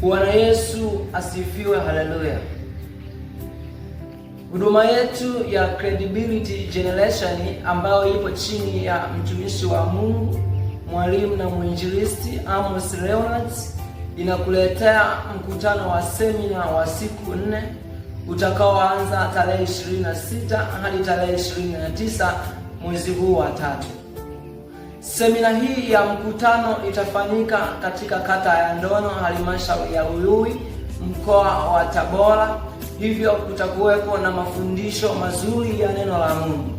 Bwana Yesu asifiwe, haleluya. Huduma yetu ya Credibility Generation ambayo ipo chini ya mtumishi wa Mungu, mwalimu na mwinjilisti Amos Leonard inakuletea mkutano wa semina wa siku 4 utakaoanza tarehe 26 hadi tarehe 29 mwezi huu wa 3. Semina hii ya mkutano itafanyika katika kata ya Ndono, halmashauri ya Uyui, mkoa wa Tabora. Hivyo kutakuwepo na mafundisho mazuri ya neno la Mungu.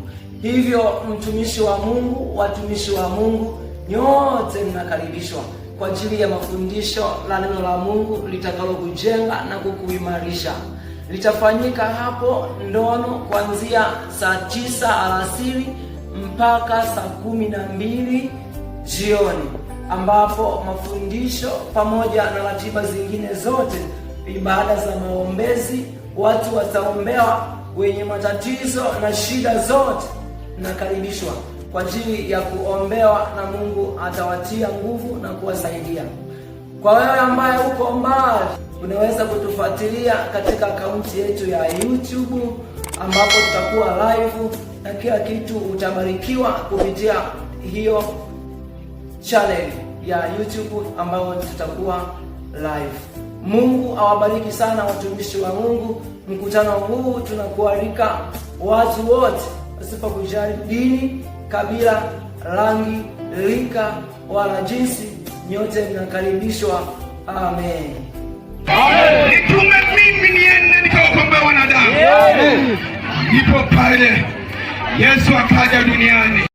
Hivyo mtumishi wa Mungu, watumishi wa Mungu, nyote mnakaribishwa kwa ajili ya mafundisho la neno la Mungu litakalo kujenga na kukuimarisha. Litafanyika hapo Ndono kuanzia saa 9 alasiri mpaka saa 12 jioni, ambapo mafundisho pamoja na ratiba zingine zote, ibada za maombezi, watu wataombewa, wenye matatizo na shida zote nakaribishwa kwa ajili ya kuombewa, na Mungu atawatia nguvu na kuwasaidia. Kwa wewe ambaye uko mbali, unaweza kutufuatilia katika akaunti yetu ya YouTube ambapo tutakuwa live na kila kitu utabarikiwa kupitia hiyo channel ya YouTube ambayo tutakuwa live. Mungu awabariki sana watumishi wa Mungu. Mkutano huu tunakualika watu wote pasipo kujali dini, kabila, rangi, rika wala jinsi, nyote mnakaribishwa. Amen. Nitume mimi niende nikawakomboe wanadamu. Ipo pale Yesu akaja duniani.